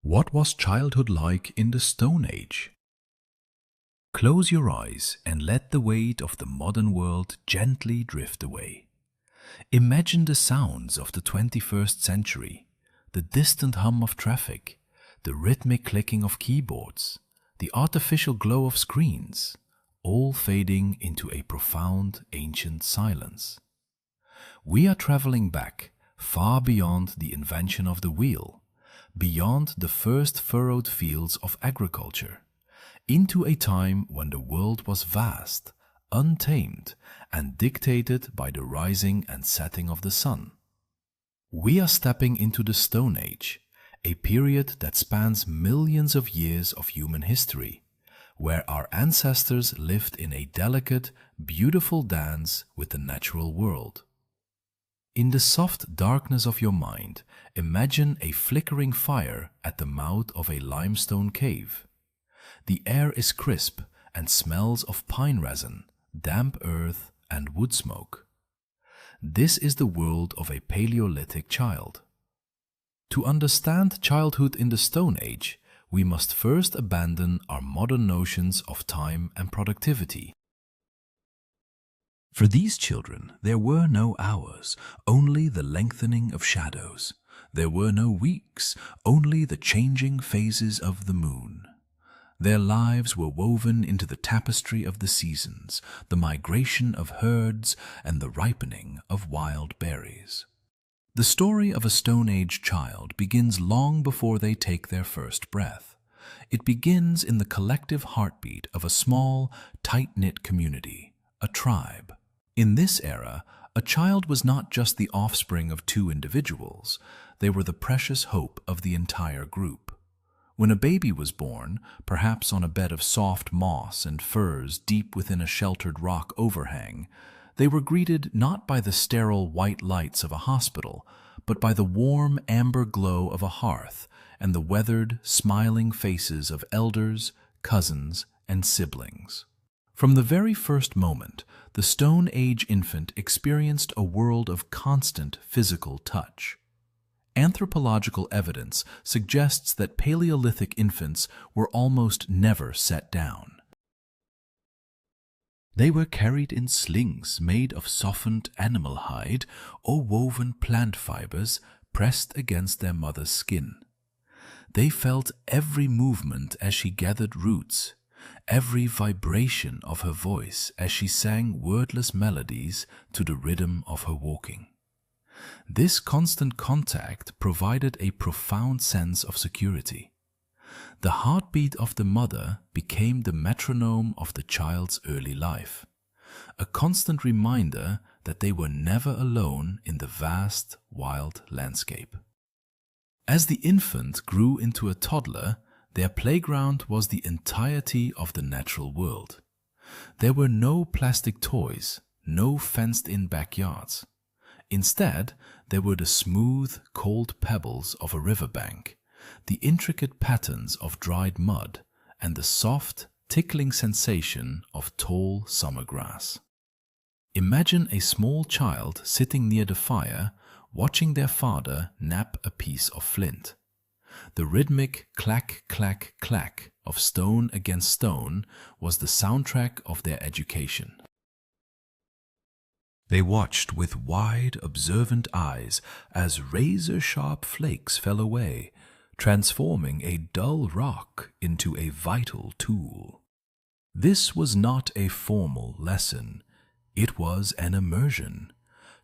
What was childhood like in the Stone Age? Close your eyes and let the weight of the modern world gently drift away. Imagine the sounds of the 21st century, the distant hum of traffic, the rhythmic clicking of keyboards, the artificial glow of screens, all fading into a profound ancient silence. We are traveling back far beyond the invention of the wheel, beyond the first furrowed fields of agriculture, into a time when the world was vast, untamed, and dictated by the rising and setting of the sun. We are stepping into the Stone Age, a period that spans millions of years of human history, where our ancestors lived in a delicate, beautiful dance with the natural world. In the soft darkness of your mind, imagine a flickering fire at the mouth of a limestone cave. The air is crisp and smells of pine resin, damp earth, and wood smoke. This is the world of a Paleolithic child. To understand childhood in the Stone Age, we must first abandon our modern notions of time and productivity. For these children, there were no hours, only the lengthening of shadows. There were no weeks, only the changing phases of the moon. Their lives were woven into the tapestry of the seasons, the migration of herds, and the ripening of wild berries. The story of a Stone Age child begins long before they take their first breath. It begins in the collective heartbeat of a small, tight-knit community, a tribe. In this era, a child was not just the offspring of two individuals, they were the precious hope of the entire group. When a baby was born, perhaps on a bed of soft moss and furs deep within a sheltered rock overhang, they were greeted not by the sterile white lights of a hospital, but by the warm amber glow of a hearth and the weathered, smiling faces of elders, cousins, and siblings. From the very first moment, the Stone Age infant experienced a world of constant physical touch. Anthropological evidence suggests that Paleolithic infants were almost never set down. They were carried in slings made of softened animal hide or woven plant fibers pressed against their mother's skin. They felt every movement as she gathered roots, every vibration of her voice as she sang wordless melodies to the rhythm of her walking. This constant contact provided a profound sense of security. The heartbeat of the mother became the metronome of the child's early life, a constant reminder that they were never alone in the vast, wild landscape. As the infant grew into a toddler, their playground was the entirety of the natural world. There were no plastic toys, no fenced-in backyards. Instead, there were the smooth, cold pebbles of a riverbank, the intricate patterns of dried mud, and the soft, tickling sensation of tall summer grass. Imagine a small child sitting near the fire, watching their father knap a piece of flint. The rhythmic clack, clack, clack of stone against stone was the soundtrack of their education. They watched with wide, observant eyes as razor-sharp flakes fell away, transforming a dull rock into a vital tool. This was not a formal lesson. It was an immersion.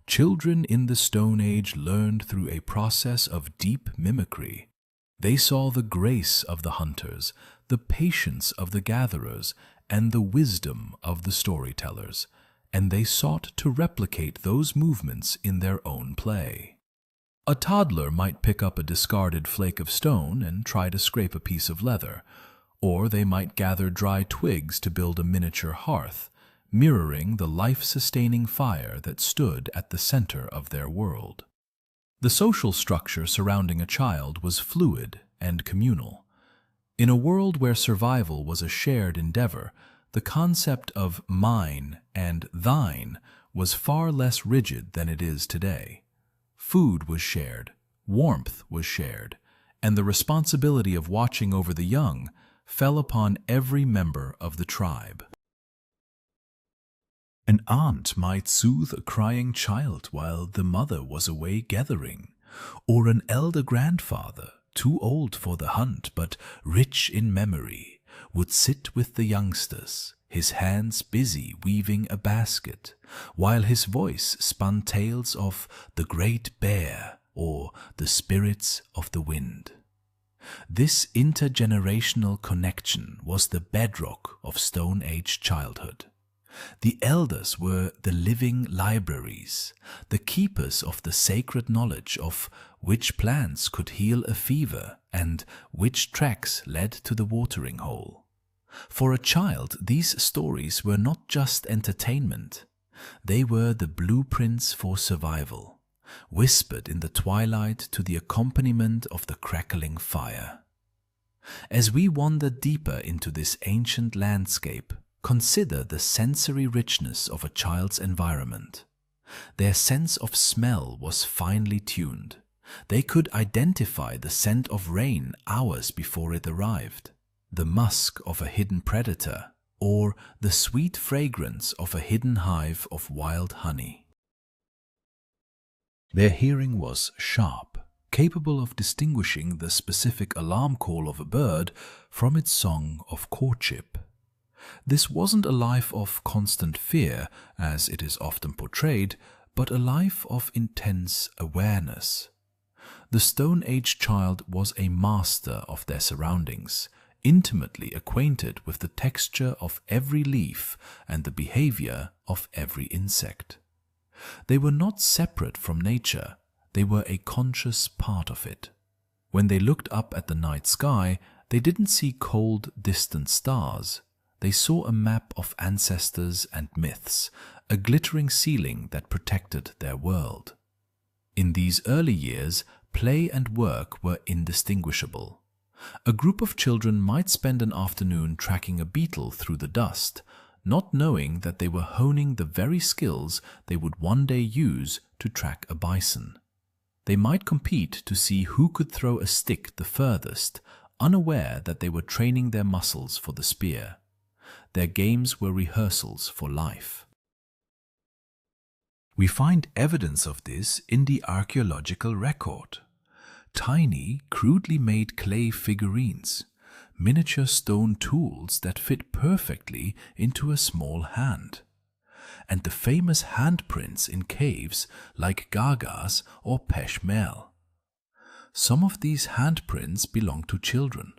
Children in the Stone Age learned through a process of deep mimicry. They saw the grace of the hunters, the patience of the gatherers, and the wisdom of the storytellers, and they sought to replicate those movements in their own play. A toddler might pick up a discarded flake of stone and try to scrape a piece of leather, or they might gather dry twigs to build a miniature hearth, mirroring the life-sustaining fire that stood at the center of their world. The social structure surrounding a child was fluid and communal. In a world where survival was a shared endeavor, the concept of mine and thine was far less rigid than it is today. Food was shared, warmth was shared, and the responsibility of watching over the young fell upon every member of the tribe. An aunt might soothe a crying child while the mother was away gathering, or an elder grandfather, too old for the hunt but rich in memory, would sit with the youngsters, his hands busy weaving a basket, while his voice spun tales of the great bear or the spirits of the wind. This intergenerational connection was the bedrock of Stone Age childhood. The elders were the living libraries, the keepers of the sacred knowledge of which plants could heal a fever and which tracks led to the watering hole. For a child, these stories were not just entertainment. They were the blueprints for survival, whispered in the twilight to the accompaniment of the crackling fire. As we wander deeper into this ancient landscape, consider the sensory richness of a child's environment. Their sense of smell was finely tuned. They could identify the scent of rain hours before it arrived, the musk of a hidden predator, or the sweet fragrance of a hidden hive of wild honey. Their hearing was sharp, capable of distinguishing the specific alarm call of a bird from its song of courtship. This wasn't a life of constant fear, as it is often portrayed, but a life of intense awareness. The Stone Age child was a master of their surroundings, intimately acquainted with the texture of every leaf and the behavior of every insect. They were not separate from nature, they were a conscious part of it. When they looked up at the night sky, they didn't see cold, distant stars. They saw a map of ancestors and myths, a glittering ceiling that protected their world. In these early years, play and work were indistinguishable. A group of children might spend an afternoon tracking a beetle through the dust, not knowing that they were honing the very skills they would one day use to track a bison. They might compete to see who could throw a stick the furthest, unaware that they were training their muscles for the spear. Their games were rehearsals for life. We find evidence of this in the archaeological record. Tiny, crudely made clay figurines, miniature stone tools that fit perfectly into a small hand, and the famous handprints in caves like Gagas or Peshmerl. Some of these handprints belong to children,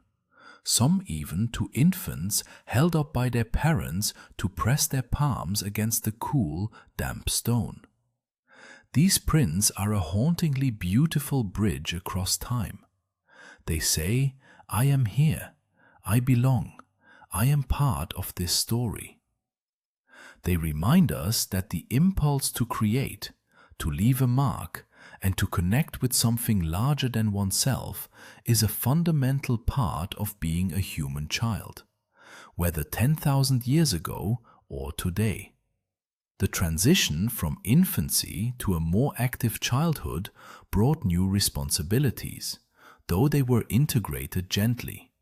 some even to infants held up by their parents to press their palms against the cool, damp stone. These prints are a hauntingly beautiful bridge across time. They say, "I am here, I belong, I am part of this story." They remind us that the impulse to create, to leave a mark, and to connect with something larger than oneself is a fundamental part of being a human child, whether 10,000 years ago or today. The transition from infancy to a more active childhood brought new responsibilities, though they were integrated gently.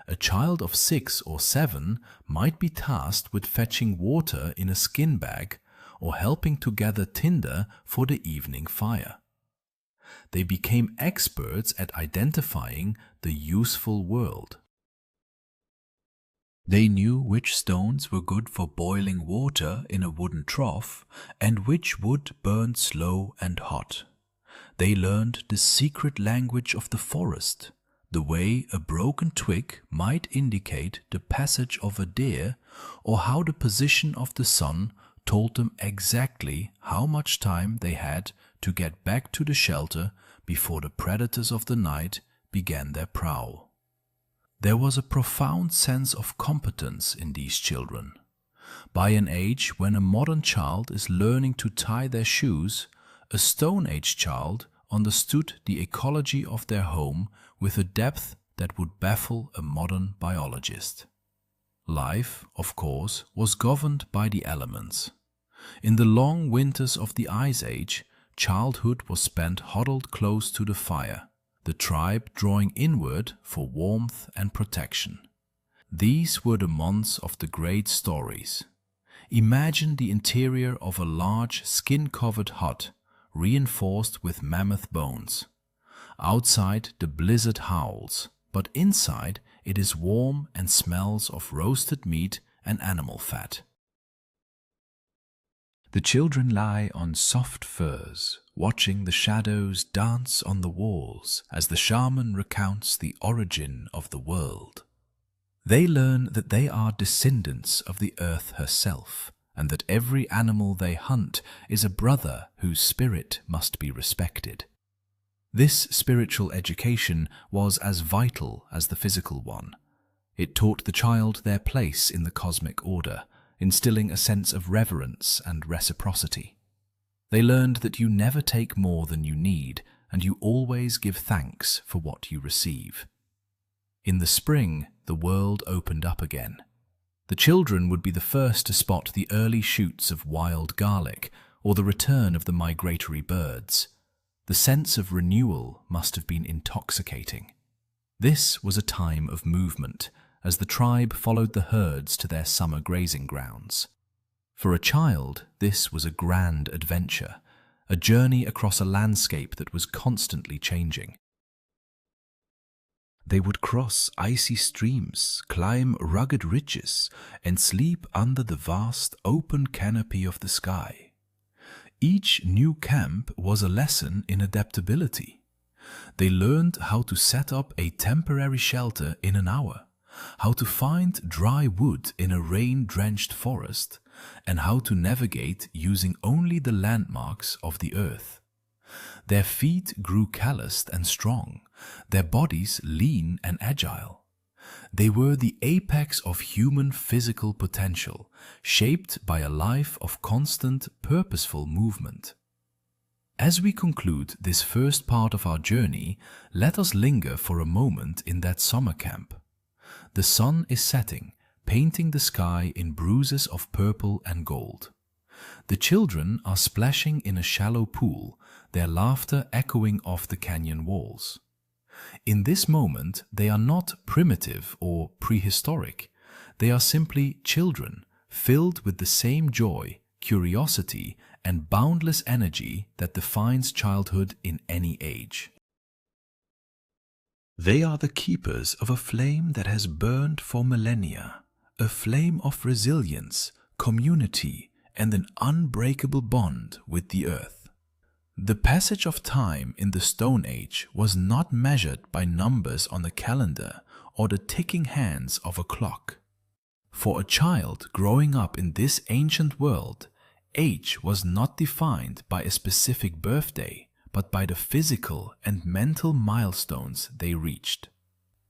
A child of 6 or 7 might be tasked with fetching water in a skin bag or helping to gather tinder for the evening fire. They became experts at identifying the useful world. They knew which stones were good for boiling water in a wooden trough and which wood burned slow and hot. They learned the secret language of the forest, the way a broken twig might indicate the passage of a deer, or how the position of the sun told them exactly how much time they had to get back to the shelter before the predators of the night began their prowl. There was a profound sense of competence in these children. By an age when a modern child is learning to tie their shoes, a Stone Age child understood the ecology of their home with a depth that would baffle a modern biologist. Life, of course, was governed by the elements. In the long winters of the Ice Age, childhood was spent huddled close to the fire, the tribe drawing inward for warmth and protection. These were the months of the great stories. Imagine the interior of a large skin-covered hut, reinforced with mammoth bones. Outside the blizzard howls, but inside it is warm and smells of roasted meat and animal fat. The children lie on soft furs, watching the shadows dance on the walls as the shaman recounts the origin of the world. They learn that they are descendants of the earth herself, and that every animal they hunt is a brother whose spirit must be respected. This spiritual education was as vital as the physical one. It taught the child their place in the cosmic order, instilling a sense of reverence and reciprocity. They learned that you never take more than you need, and you always give thanks for what you receive. In the spring, the world opened up again. The children would be the first to spot the early shoots of wild garlic or the return of the migratory birds. The sense of renewal must have been intoxicating. This was a time of movement, as the tribe followed the herds to their summer grazing grounds. For a child, this was a grand adventure, a journey across a landscape that was constantly changing. They would cross icy streams, climb rugged ridges, and sleep under the vast open canopy of the sky. Each new camp was a lesson in adaptability. They learned how to set up a temporary shelter in an hour, how to find dry wood in a rain-drenched forest, and how to navigate using only the landmarks of the earth. Their feet grew calloused and strong, their bodies lean and agile. They were the apex of human physical potential, shaped by a life of constant, purposeful movement. As we conclude this first part of our journey, let us linger for a moment in that summer camp. The sun is setting, painting the sky in bruises of purple and gold. The children are splashing in a shallow pool, their laughter echoing off the canyon walls. In this moment, they are not primitive or prehistoric. They are simply children, filled with the same joy, curiosity, and boundless energy that defines childhood in any age. They are the keepers of a flame that has burned for millennia, a flame of resilience, community, and an unbreakable bond with the earth. The passage of time in the Stone Age was not measured by numbers on a calendar or the ticking hands of a clock. For a child growing up in this ancient world, age was not defined by a specific birthday, but by the physical and mental milestones they reached.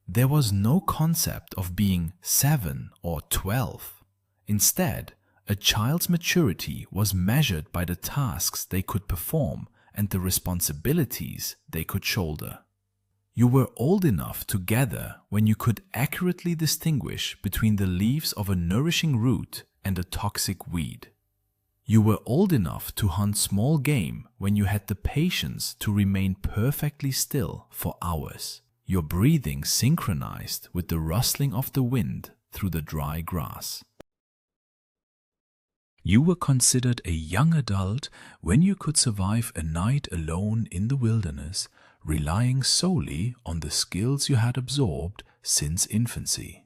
There was no concept of being 7 or 12. Instead, a child's maturity was measured by the tasks they could perform and the responsibilities they could shoulder. You were old enough to gather when you could accurately distinguish between the leaves of a nourishing root and a toxic weed. You were old enough to hunt small game when you had the patience to remain perfectly still for hours, your breathing synchronized with the rustling of the wind through the dry grass. You were considered a young adult when you could survive a night alone in the wilderness, relying solely on the skills you had absorbed since infancy.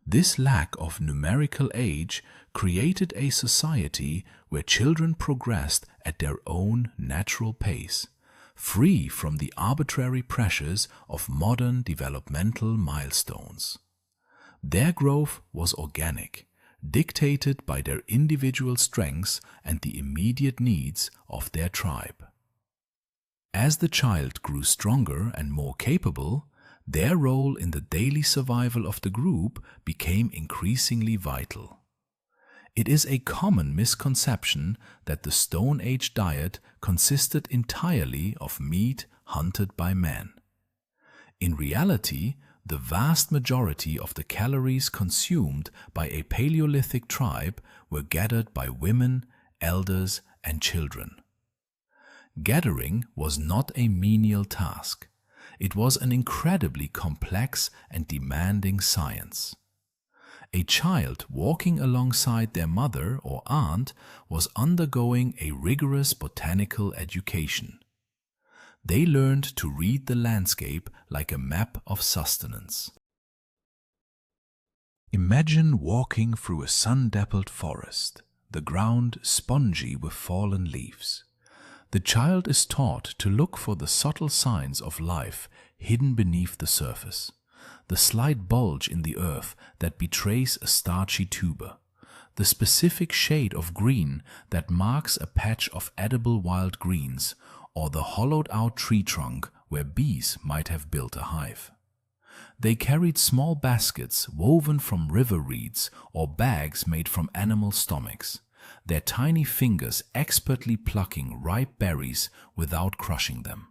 This lack of numerical age created a society where children progressed at their own natural pace, free from the arbitrary pressures of modern developmental milestones. Their growth was organic, dictated by their individual strengths and the immediate needs of their tribe. As the child grew stronger and more capable, their role in the daily survival of the group became increasingly vital. It is a common misconception that the Stone Age diet consisted entirely of meat hunted by men. In reality, the vast majority of the calories consumed by a Paleolithic tribe were gathered by women, elders, and children. Gathering was not a menial task. It was an incredibly complex and demanding science. A child walking alongside their mother or aunt was undergoing a rigorous botanical education. They learned to read the landscape like a map of sustenance. Imagine walking through a sun-dappled forest, the ground spongy with fallen leaves. The child is taught to look for the subtle signs of life hidden beneath the surface, the slight bulge in the earth that betrays a starchy tuber, the specific shade of green that marks a patch of edible wild greens, or the hollowed-out tree trunk where bees might have built a hive. They carried small baskets woven from river reeds or bags made from animal stomachs, their tiny fingers expertly plucking ripe berries without crushing them.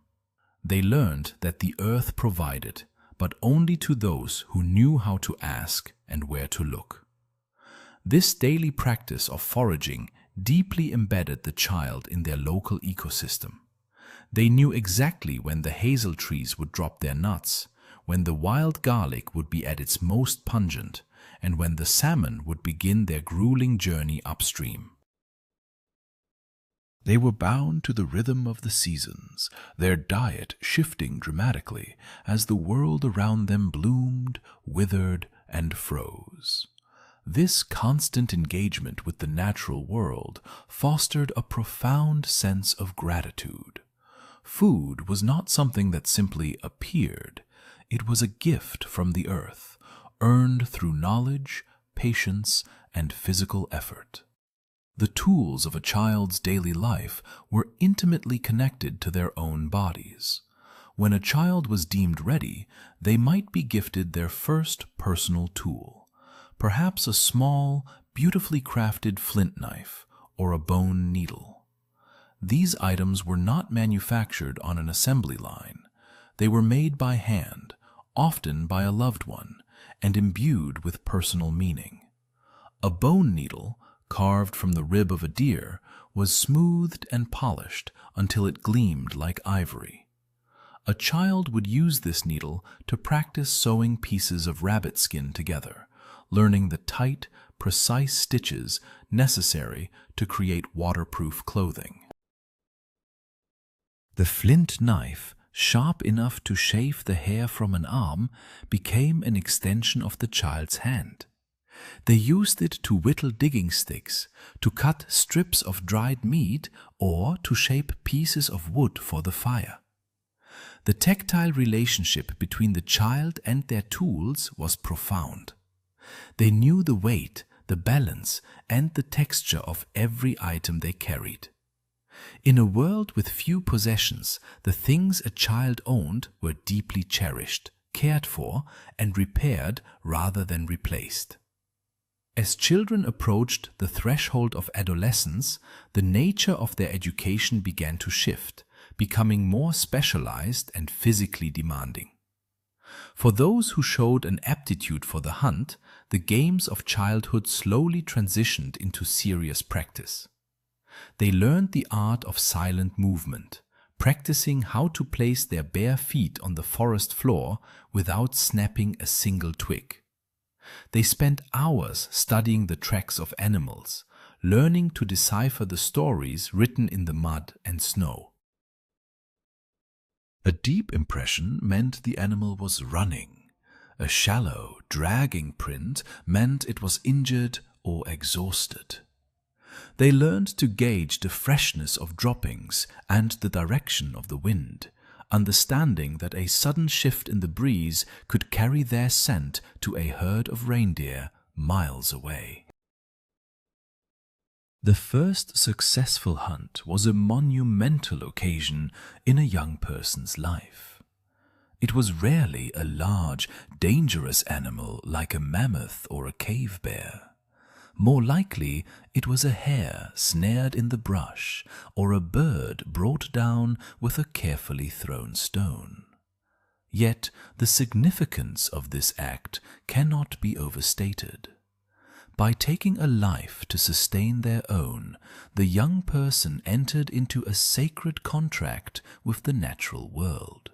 They learned that the earth provided, but only to those who knew how to ask and where to look. This daily practice of foraging deeply embedded the child in their local ecosystem. They knew exactly when the hazel trees would drop their nuts, when the wild garlic would be at its most pungent, and when the salmon would begin their grueling journey upstream. They were bound to the rhythm of the seasons, their diet shifting dramatically as the world around them bloomed, withered, and froze. This constant engagement with the natural world fostered a profound sense of gratitude. Food was not something that simply appeared. It was a gift from the earth, earned through knowledge, patience, and physical effort. The tools of a child's daily life were intimately connected to their own bodies. When a child was deemed ready, they might be gifted their first personal tool, perhaps a small, beautifully crafted flint knife or a bone needle. These items were not manufactured on an assembly line. They were made by hand, often by a loved one, and imbued with personal meaning. A bone needle, carved from the rib of a deer, was smoothed and polished until it gleamed like ivory. A child would use this needle to practice sewing pieces of rabbit skin together, learning the tight, precise stitches necessary to create waterproof clothing. The flint knife, sharp enough to shave the hair from an arm, became an extension of the child's hand. They used it to whittle digging sticks, to cut strips of dried meat, or to shape pieces of wood for the fire. The tactile relationship between the child and their tools was profound. They knew the weight, the balance, and the texture of every item they carried. In a world with few possessions, the things a child owned were deeply cherished, cared for, and repaired rather than replaced. As children approached the threshold of adolescence, the nature of their education began to shift, becoming more specialized and physically demanding. For those who showed an aptitude for the hunt, the games of childhood slowly transitioned into serious practice. They learned the art of silent movement, practicing how to place their bare feet on the forest floor without snapping a single twig. They spent hours studying the tracks of animals, learning to decipher the stories written in the mud and snow. A deep impression meant the animal was running. A shallow, dragging print meant it was injured or exhausted. They learned to gauge the freshness of droppings and the direction of the wind, understanding that a sudden shift in the breeze could carry their scent to a herd of reindeer miles away. The first successful hunt was a monumental occasion in a young person's life. It was rarely a large, dangerous animal like a mammoth or a cave bear. More likely, it was a hare snared in the brush or a bird brought down with a carefully thrown stone. Yet the significance of this act cannot be overstated. By taking a life to sustain their own, the young person entered into a sacred contract with the natural world.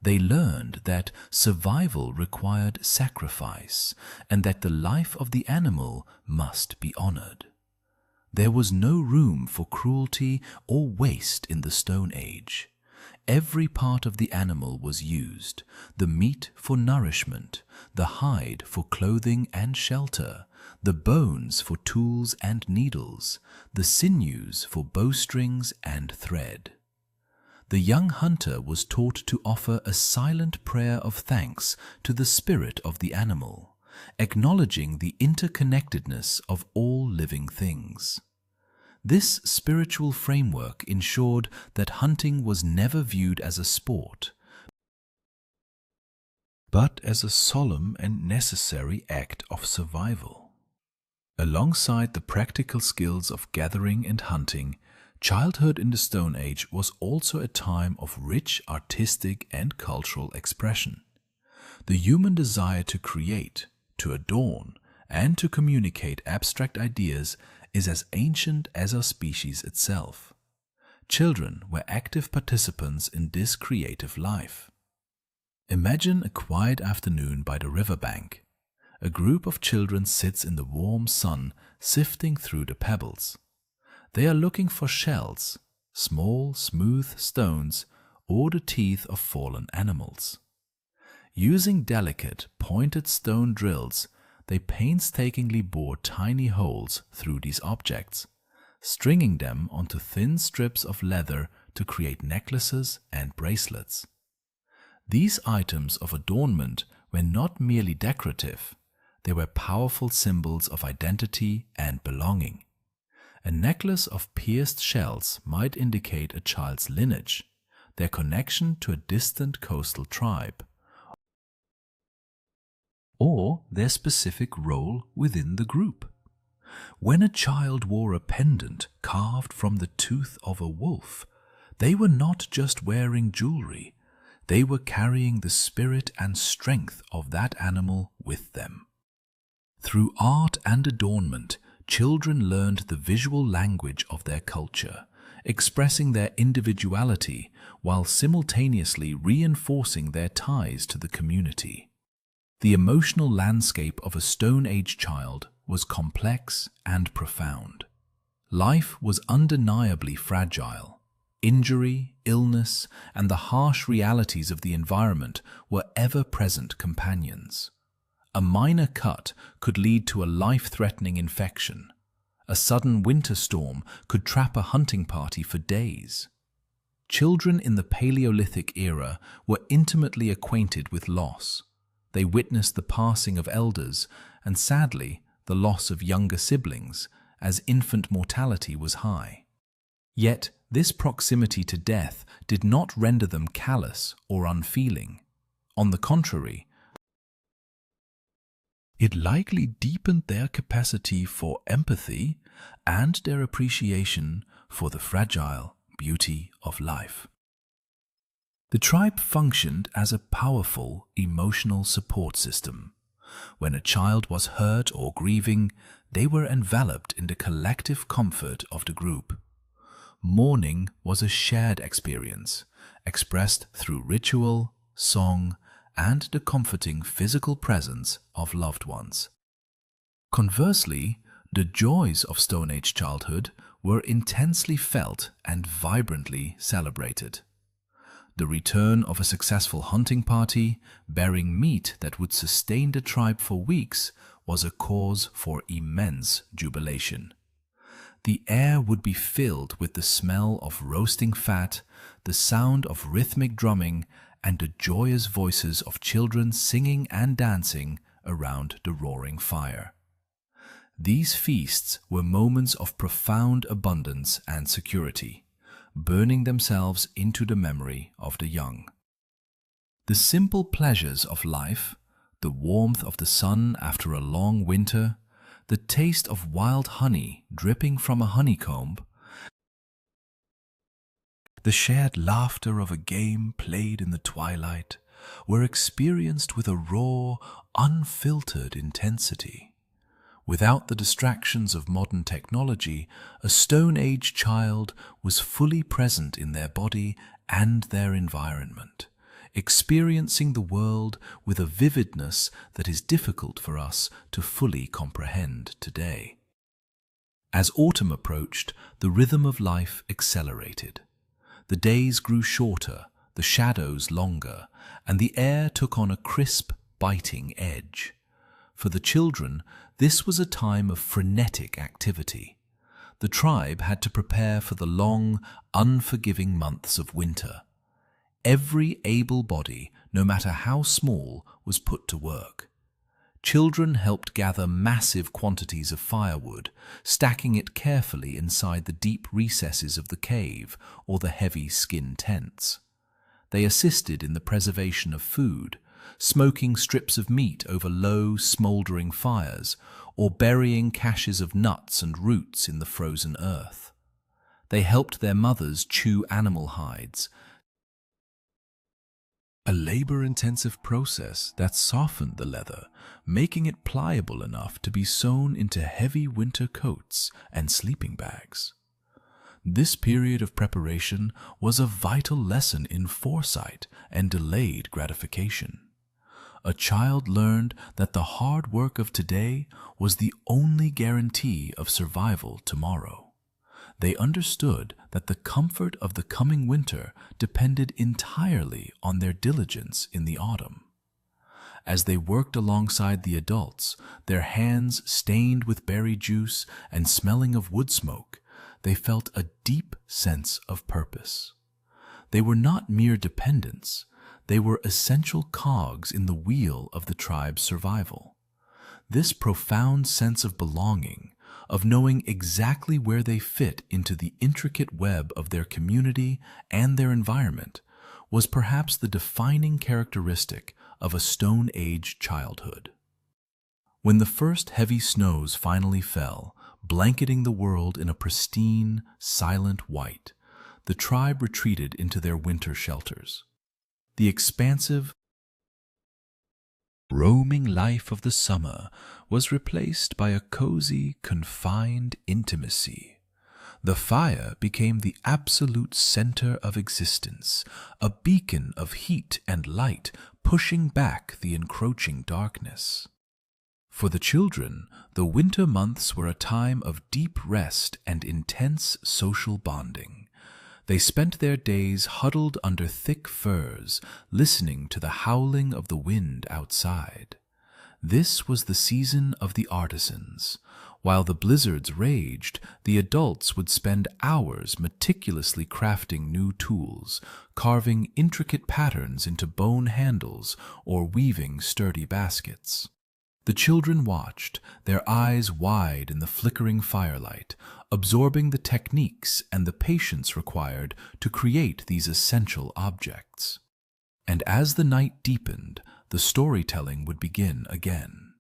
They learned that survival required sacrifice and that the life of the animal must be honored. There was no room for cruelty or waste in the Stone Age. Every part of the animal was used, the meat for nourishment, the hide for clothing and shelter, the bones for tools and needles, the sinews for bowstrings and thread. The young hunter was taught to offer a silent prayer of thanks to the spirit of the animal, acknowledging the interconnectedness of all living things. This spiritual framework ensured that hunting was never viewed as a sport, but as a solemn and necessary act of survival. Alongside the practical skills of gathering and hunting, childhood in the Stone Age was also a time of rich artistic and cultural expression. The human desire to create, to adorn, and to communicate abstract ideas is as ancient as our species itself. Children were active participants in this creative life. Imagine a quiet afternoon by the riverbank. A group of children sits in the warm sun, sifting through the pebbles. They are looking for shells, small, smooth stones, or the teeth of fallen animals. Using delicate, pointed stone drills, they painstakingly bore tiny holes through these objects, stringing them onto thin strips of leather to create necklaces and bracelets. These items of adornment were not merely decorative, they were powerful symbols of identity and belonging. A necklace of pierced shells might indicate a child's lineage, their connection to a distant coastal tribe, or their specific role within the group. When a child wore a pendant carved from the tooth of a wolf, they were not just wearing jewelry, they were carrying the spirit and strength of that animal with them. Through art and adornment, children learned the visual language of their culture, expressing their individuality while simultaneously reinforcing their ties to the community. The emotional landscape of a Stone Age child was complex and profound. Life was undeniably fragile. Injury, illness, and the harsh realities of the environment were ever-present companions. A minor cut could lead to a life-threatening infection. A sudden winter storm could trap a hunting party for days. Children in the Paleolithic era were intimately acquainted with loss. They witnessed the passing of elders and, sadly, the loss of younger siblings, as infant mortality was high. Yet, this proximity to death did not render them callous or unfeeling. On the contrary, it likely deepened their capacity for empathy and their appreciation for the fragile beauty of life. The tribe functioned as a powerful emotional support system. When a child was hurt or grieving, they were enveloped in the collective comfort of the group. Mourning was a shared experience, expressed through ritual, song, and the comforting physical presence of loved ones. Conversely, the joys of Stone Age childhood were intensely felt and vibrantly celebrated. The return of a successful hunting party, bearing meat that would sustain the tribe for weeks, was a cause for immense jubilation. The air would be filled with the smell of roasting fat, the sound of rhythmic drumming, and the joyous voices of children singing and dancing around the roaring fire. These feasts were moments of profound abundance and security, burning themselves into the memory of the young. The simple pleasures of life, the warmth of the sun after a long winter, the taste of wild honey dripping from a honeycomb, the shared laughter of a game played in the twilight, were experienced with a raw, unfiltered intensity. Without the distractions of modern technology, a Stone Age child was fully present in their body and their environment, experiencing the world with a vividness that is difficult for us to fully comprehend today. As autumn approached, the rhythm of life accelerated. The days grew shorter, the shadows longer, and the air took on a crisp, biting edge. For the children, this was a time of frenetic activity. The tribe had to prepare for the long, unforgiving months of winter. Every able body, no matter how small, was put to work. Children helped gather massive quantities of firewood, stacking it carefully inside the deep recesses of the cave or the heavy skin tents. They assisted in the preservation of food, smoking strips of meat over low, smouldering fires, or burying caches of nuts and roots in the frozen earth. They helped their mothers chew animal hides, a labor-intensive process that softened the leather, making it pliable enough to be sewn into heavy winter coats and sleeping bags. This period of preparation was a vital lesson in foresight and delayed gratification. A child learned that the hard work of today was the only guarantee of survival tomorrow. They understood that the comfort of the coming winter depended entirely on their diligence in the autumn. As they worked alongside the adults, their hands stained with berry juice and smelling of wood smoke, they felt a deep sense of purpose. They were not mere dependents, they were essential cogs in the wheel of the tribe's survival. This profound sense of belonging, of knowing exactly where they fit into the intricate web of their community and their environment, was perhaps the defining characteristic of a Stone Age childhood. When the first heavy snows finally fell, blanketing the world in a pristine, silent white, the tribe retreated into their winter shelters. The expansive, roaming life of the summer was replaced by a cozy, confined intimacy. The fire became the absolute center of existence, a beacon of heat and light pushing back the encroaching darkness. For the children, the winter months were a time of deep rest and intense social bonding. They spent their days huddled under thick furs, listening to the howling of the wind outside. This was the season of the artisans. While the blizzards raged, the adults would spend hours meticulously crafting new tools, carving intricate patterns into bone handles or weaving sturdy baskets. The children watched, their eyes wide in the flickering firelight, absorbing the techniques and the patience required to create these essential objects. And as the night deepened, the storytelling would begin again.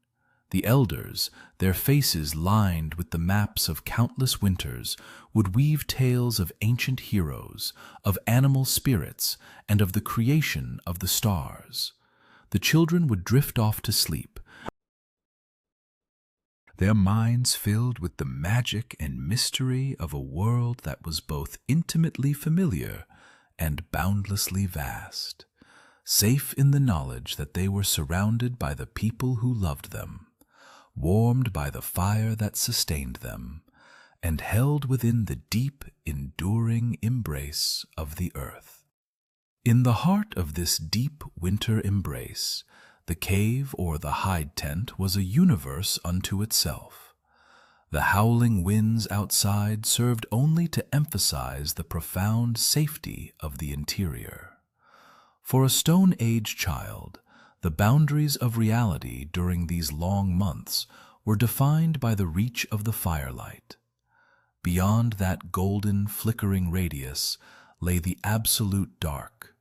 The elders, their faces lined with the maps of countless winters, would weave tales of ancient heroes, of animal spirits, and of the creation of the stars. The children would drift off to sleep, their minds filled with the magic and mystery of a world that was both intimately familiar and boundlessly vast, safe in the knowledge that they were surrounded by the people who loved them, warmed by the fire that sustained them, and held within the deep, enduring embrace of the earth. In the heart of this deep winter embrace, the cave or the hide tent was a universe unto itself. The howling winds outside served only to emphasize the profound safety of the interior. For a Stone Age child, the boundaries of reality during these long months were defined by the reach of the firelight. Beyond that golden, flickering radius lay the absolute dark,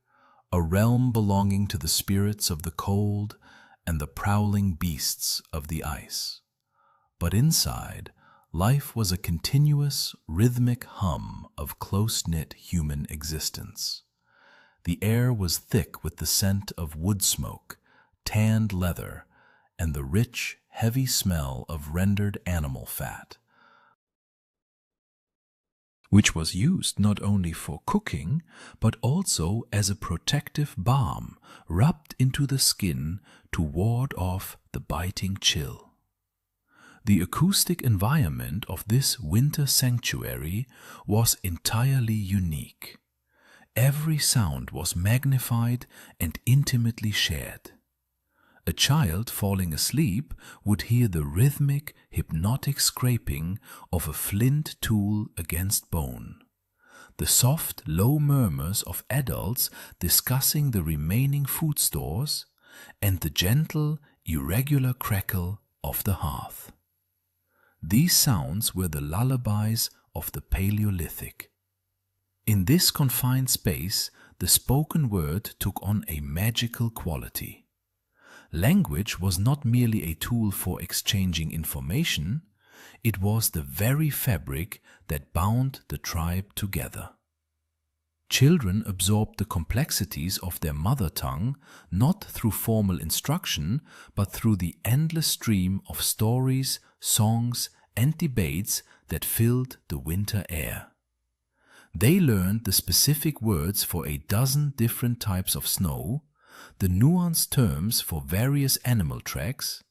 a realm belonging to the spirits of the cold and the prowling beasts of the ice. But inside, life was a continuous, rhythmic hum of close-knit human existence. The air was thick with the scent of wood smoke, tanned leather, and the rich, heavy smell of rendered animal fat. which was used not only for cooking, but also as a protective balm rubbed into the skin to ward off the biting chill. The acoustic environment of this winter sanctuary was entirely unique. Every sound was magnified and intimately shared. A child falling asleep would hear the rhythmic, hypnotic scraping of a flint tool against bone, the soft, low murmurs of adults discussing the remaining food stores, and the gentle, irregular crackle of the hearth. These sounds were the lullabies of the Paleolithic. In this confined space, the spoken word took on a magical quality. Language was not merely a tool for exchanging information, it was the very fabric that bound the tribe together. Children absorbed the complexities of their mother tongue not through formal instruction, but through the endless stream of stories, songs, and debates that filled the winter air. They learned the specific words for a dozen different types of snow, the nuanced terms for various animal tracks,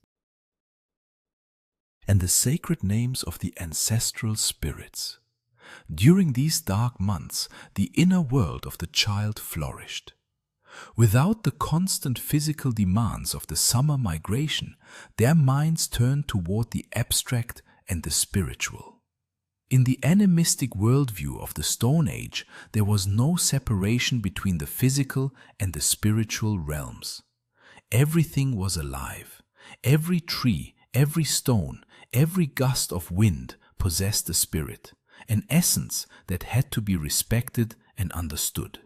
and the sacred names of the ancestral spirits. During these dark months, the inner world of the child flourished. Without the constant physical demands of the summer migration, their minds turned toward the abstract and the spiritual. In the animistic worldview of the Stone Age, there was no separation between the physical and the spiritual realms. Everything was alive. Every tree, every stone, every gust of wind possessed a spirit, an essence that had to be respected and understood.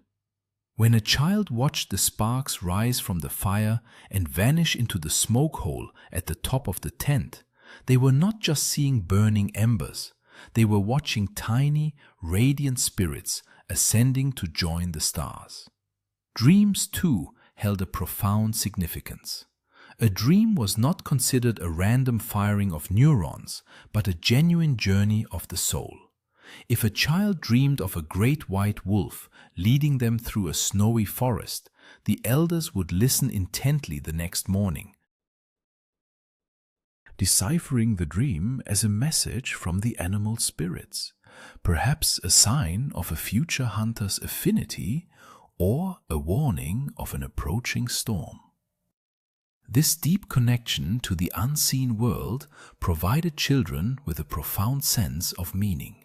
When a child watched the sparks rise from the fire and vanish into the smoke hole at the top of the tent, they were not just seeing burning embers. They were watching tiny, radiant spirits ascending to join the stars. Dreams, too, held a profound significance. A dream was not considered a random firing of neurons, but a genuine journey of the soul. If a child dreamed of a great white wolf leading them through a snowy forest, the elders would listen intently the next morning, deciphering the dream as a message from the animal spirits, perhaps a sign of a future hunter's affinity or a warning of an approaching storm. This deep connection to the unseen world provided children with a profound sense of meaning.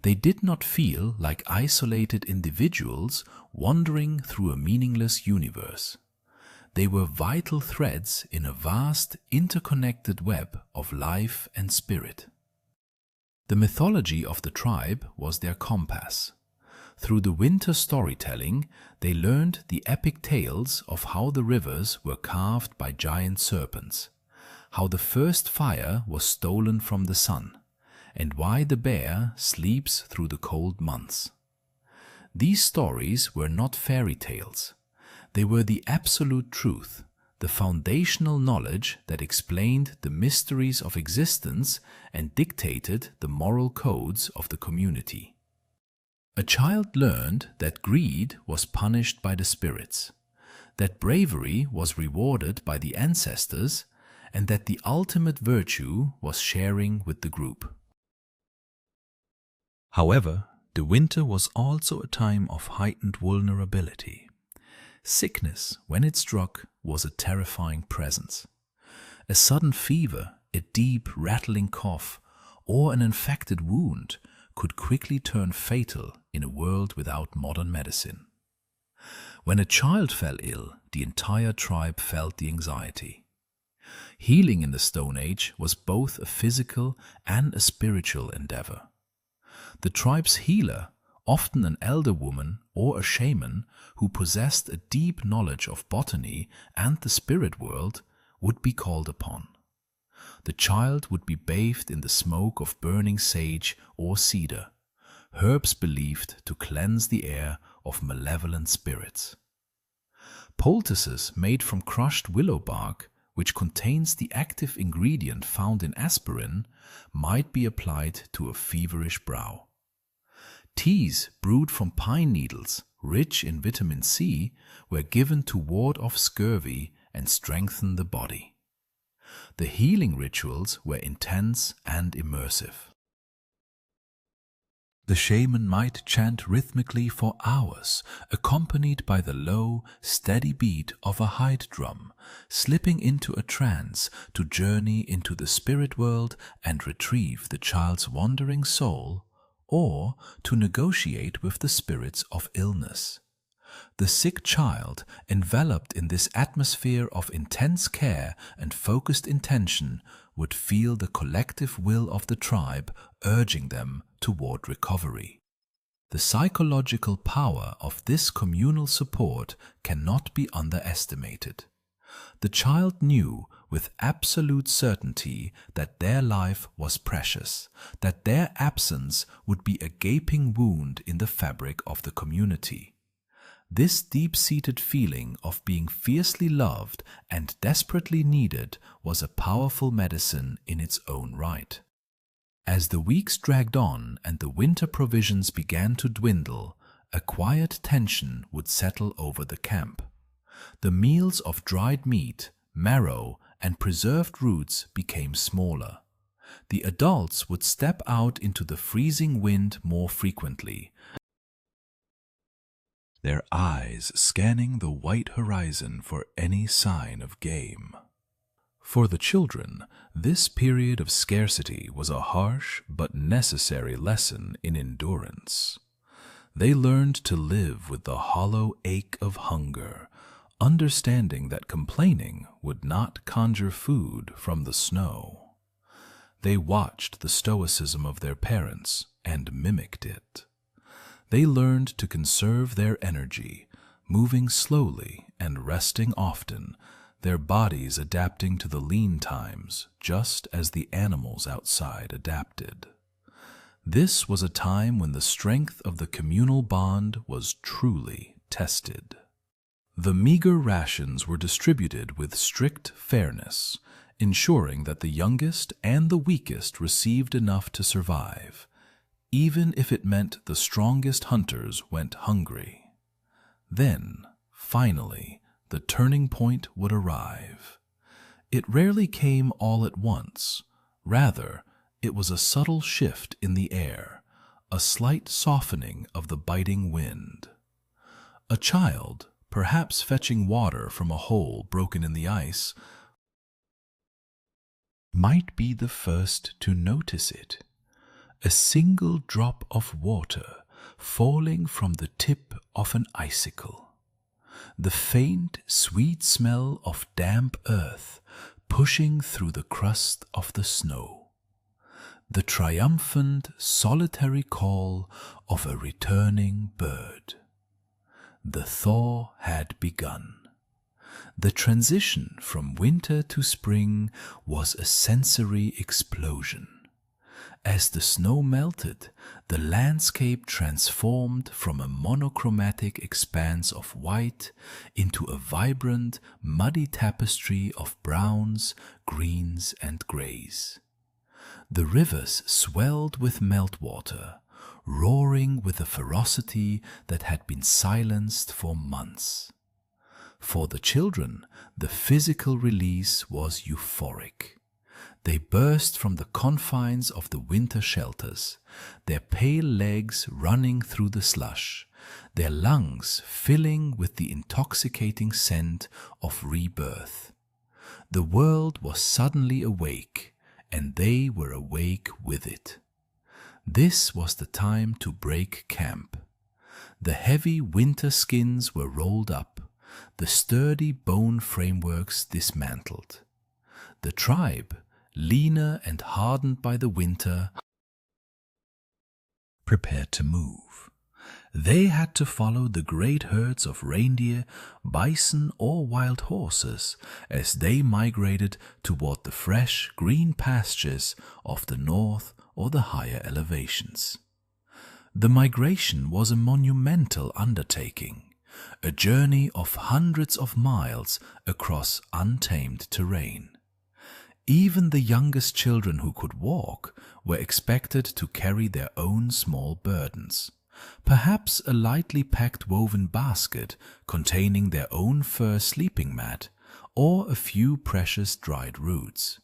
They did not feel like isolated individuals wandering through a meaningless universe. They were vital threads in a vast, interconnected web of life and spirit. The mythology of the tribe was their compass. Through the winter storytelling, they learned the epic tales of how the rivers were carved by giant serpents, how the first fire was stolen from the sun, and why the bear sleeps through the cold months. These stories were not fairy tales. They were the absolute truth, the foundational knowledge that explained the mysteries of existence and dictated the moral codes of the community. A child learned that greed was punished by the spirits, that bravery was rewarded by the ancestors, and that the ultimate virtue was sharing with the group. However, the winter was also a time of heightened vulnerability. Sickness, when it struck, was a terrifying presence. A sudden fever, a deep, rattling cough, or an infected wound could quickly turn fatal in a world without modern medicine. When a child fell ill, the entire tribe felt the anxiety. Healing in the Stone Age was both a physical and a spiritual endeavor. The tribe's healer, often an elder woman or a shaman who possessed a deep knowledge of botany and the spirit world, would be called upon. The child would be bathed in the smoke of burning sage or cedar, herbs believed to cleanse the air of malevolent spirits. Poultices made from crushed willow bark, which contains the active ingredient found in aspirin, might be applied to a feverish brow. Teas brewed from pine needles, rich in vitamin C, were given to ward off scurvy and strengthen the body. The healing rituals were intense and immersive. The shaman might chant rhythmically for hours, accompanied by the low, steady beat of a hide drum, slipping into a trance to journey into the spirit world and retrieve the child's wandering soul, or to negotiate with the spirits of illness. The sick child, enveloped in this atmosphere of intense care and focused intention, would feel the collective will of the tribe urging them toward recovery. The psychological power of this communal support cannot be underestimated. The child knew with absolute certainty that their life was precious, that their absence would be a gaping wound in the fabric of the community. This deep-seated feeling of being fiercely loved and desperately needed was a powerful medicine in its own right. As the weeks dragged on and the winter provisions began to dwindle, a quiet tension would settle over the camp. The meals of dried meat, marrow, and preserved roots became smaller. The adults would step out into the freezing wind more frequently, their eyes scanning the white horizon for any sign of game. For the children, this period of scarcity was a harsh but necessary lesson in endurance. They learned to live with the hollow ache of hunger, understanding that complaining would not conjure food from the snow. They watched the stoicism of their parents and mimicked it. They learned to conserve their energy, moving slowly and resting often, their bodies adapting to the lean times just as the animals outside adapted. This was a time when the strength of the communal bond was truly tested. The meager rations were distributed with strict fairness, ensuring that the youngest and the weakest received enough to survive, even if it meant the strongest hunters went hungry. Then, finally, the turning point would arrive. It rarely came all at once. Rather, it was a subtle shift in the air, a slight softening of the biting wind. A child, perhaps fetching water from a hole broken in the ice, might be the first to notice it. A single drop of water falling from the tip of an icicle. The faint, sweet smell of damp earth pushing through the crust of the snow. The triumphant, solitary call of a returning bird. The thaw had begun. The transition from winter to spring was a sensory explosion. As the snow melted, the landscape transformed from a monochromatic expanse of white into a vibrant, muddy tapestry of browns, greens, and grays. The rivers swelled with meltwater, roaring with a ferocity that had been silenced for months. For the children, the physical release was euphoric. They burst from the confines of the winter shelters, their pale legs running through the slush, their lungs filling with the intoxicating scent of rebirth. The world was suddenly awake, and they were awake with it. This was the time to break camp. The heavy winter skins were rolled up, the sturdy bone frameworks dismantled. The tribe, leaner and hardened by the winter, prepared to move. They had to follow the great herds of reindeer, bison, or wild horses as they migrated toward the fresh, green pastures of the north or the higher elevations. The migration was a monumental undertaking, a journey of hundreds of miles across untamed terrain. Even the youngest children who could walk were expected to carry their own small burdens. Perhaps a lightly packed woven basket containing their own fur sleeping mat, or a few precious dried roots.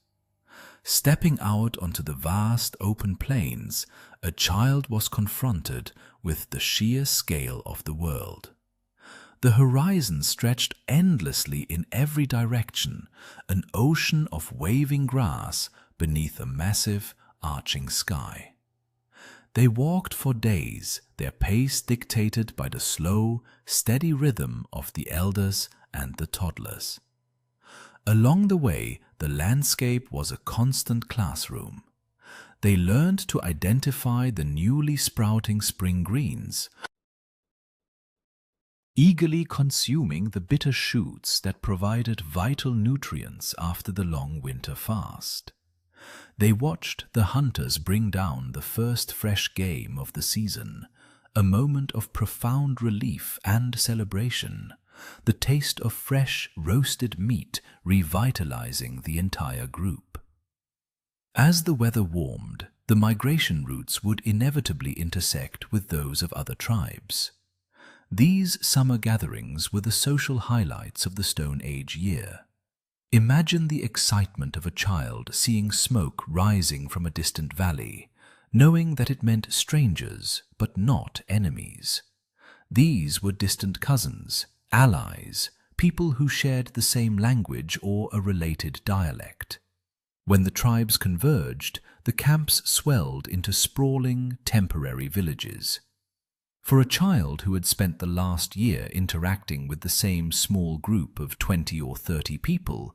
Stepping out onto the vast open plains, a child was confronted with the sheer scale of the world. The horizon stretched endlessly in every direction, an ocean of waving grass beneath a massive, arching sky. They walked for days, their pace dictated by the slow, steady rhythm of the elders and the toddlers. Along the way, the landscape was a constant classroom. They learned to identify the newly sprouting spring greens, eagerly consuming the bitter shoots that provided vital nutrients after the long winter fast. They watched the hunters bring down the first fresh game of the season, a moment of profound relief and celebration, the taste of fresh, roasted meat revitalizing the entire group. As the weather warmed, the migration routes would inevitably intersect with those of other tribes. These summer gatherings were the social highlights of the Stone Age year. Imagine the excitement of a child seeing smoke rising from a distant valley, knowing that it meant strangers but not enemies. These were distant cousins, allies, people who shared the same language or a related dialect. When the tribes converged, the camps swelled into sprawling, temporary villages. For a child who had spent the last year interacting with the same small group of 20 or 30 people,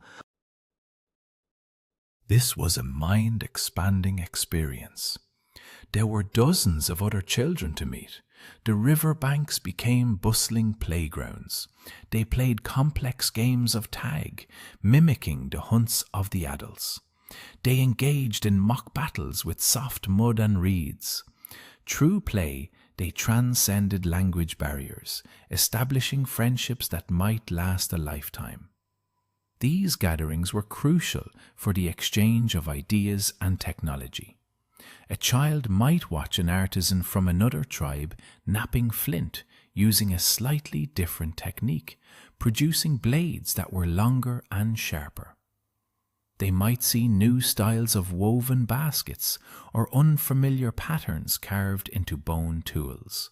this was a mind-expanding experience. There were dozens of other children to meet. The river banks became bustling playgrounds. They played complex games of tag, mimicking the hunts of the adults. They engaged in mock battles with soft mud and reeds. Through play, they transcended language barriers, establishing friendships that might last a lifetime. These gatherings were crucial for the exchange of ideas and technology. A child might watch an artisan from another tribe knapping flint using a slightly different technique, producing blades that were longer and sharper. They might see new styles of woven baskets or unfamiliar patterns carved into bone tools.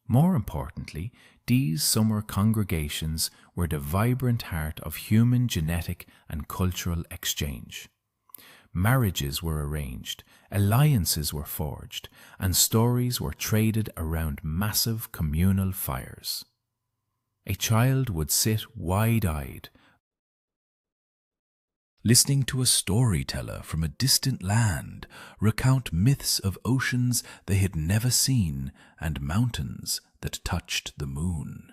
More importantly, these summer congregations were the vibrant heart of human genetic and cultural exchange. Marriages were arranged, alliances were forged, and stories were traded around massive communal fires. A child would sit wide-eyed, listening to a storyteller from a distant land recount myths of oceans they had never seen and mountains that touched the moon.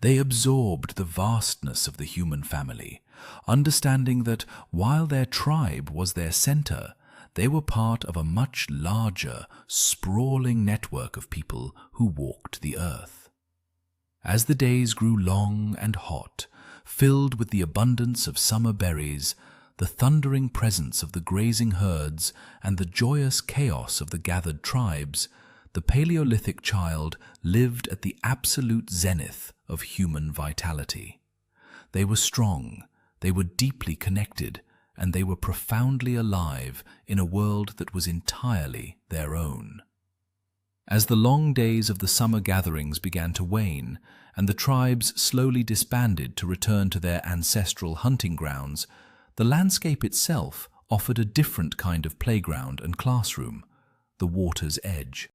They absorbed the vastness of the human family, understanding that while their tribe was their center, they were part of a much larger, sprawling network of people who walked the earth. As the days grew long and hot, filled with the abundance of summer berries, the thundering presence of the grazing herds, and the joyous chaos of the gathered tribes, the Paleolithic child lived at the absolute zenith of human vitality. They were strong, they were deeply connected, and they were profoundly alive in a world that was entirely their own. As the long days of the summer gatherings began to wane, and the tribes slowly disbanded to return to their ancestral hunting grounds, the landscape itself offered a different kind of playground and classroom, the water's edge.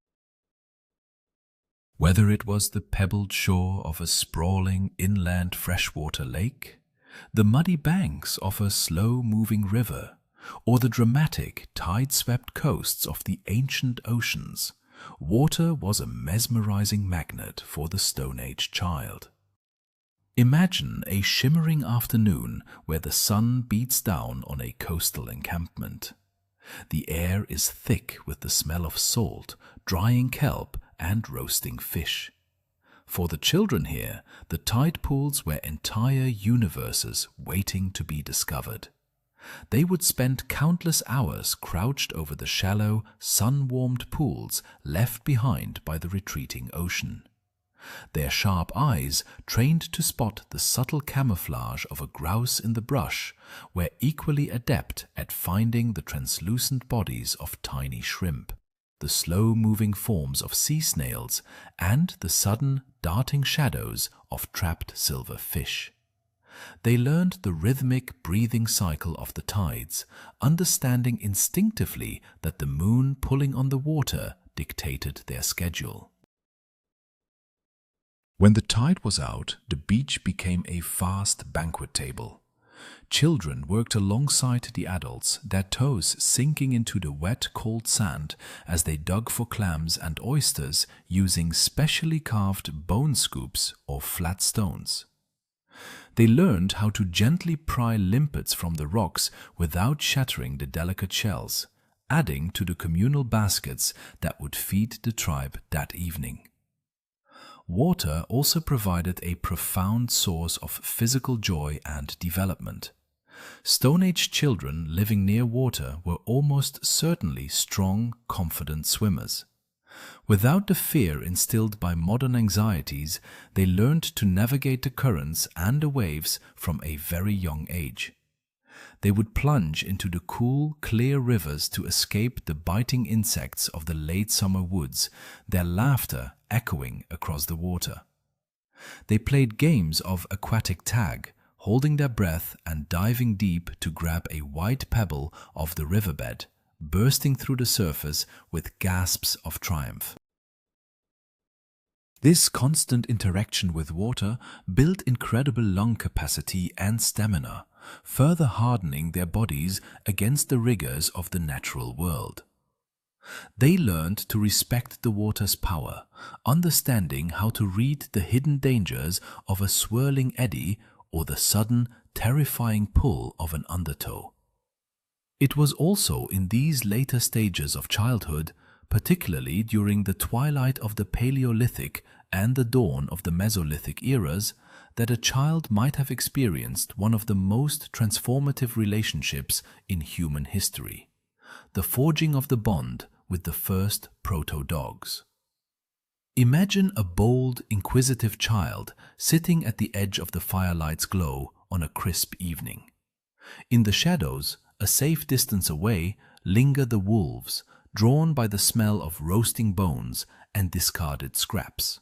Whether it was the pebbled shore of a sprawling inland freshwater lake, the muddy banks of a slow-moving river, or the dramatic tide-swept coasts of the ancient oceans, water was a mesmerizing magnet for the Stone Age child. Imagine a shimmering afternoon where the sun beats down on a coastal encampment. The air is thick with the smell of salt, drying kelp, and roasting fish. For the children here, the tide pools were entire universes waiting to be discovered. They would spend countless hours crouched over the shallow, sun-warmed pools left behind by the retreating ocean. Their sharp eyes, trained to spot the subtle camouflage of a grouse in the brush, were equally adept at finding the translucent bodies of tiny shrimp, the slow-moving forms of sea snails, and the sudden, darting shadows of trapped silver fish. They learned the rhythmic breathing cycle of the tides, understanding instinctively that the moon pulling on the water dictated their schedule. When the tide was out, the beach became a vast banquet table. Children worked alongside the adults, their toes sinking into the wet, cold sand as they dug for clams and oysters using specially carved bone scoops or flat stones. They learned how to gently pry limpets from the rocks without shattering the delicate shells, adding to the communal baskets that would feed the tribe that evening. Water also provided a profound source of physical joy and development. Stone Age children living near water were almost certainly strong, confident swimmers. Without the fear instilled by modern anxieties, they learned to navigate the currents and the waves from a very young age. They would plunge into the cool, clear rivers to escape the biting insects of the late summer woods, their laughter echoing across the water. They played games of aquatic tag, holding their breath and diving deep to grab a white pebble of the riverbed, bursting through the surface with gasps of triumph. This constant interaction with water built incredible lung capacity and stamina, further hardening their bodies against the rigors of the natural world. They learned to respect the water's power, understanding how to read the hidden dangers of a swirling eddy or the sudden, terrifying pull of an undertow. It was also in these later stages of childhood, particularly during the twilight of the Paleolithic and the dawn of the Mesolithic eras, that a child might have experienced one of the most transformative relationships in human history, the forging of the bond with the first proto-dogs. Imagine a bold, inquisitive child sitting at the edge of the firelight's glow on a crisp evening. In the shadows, a safe distance away, linger the wolves, drawn by the smell of roasting bones and discarded scraps.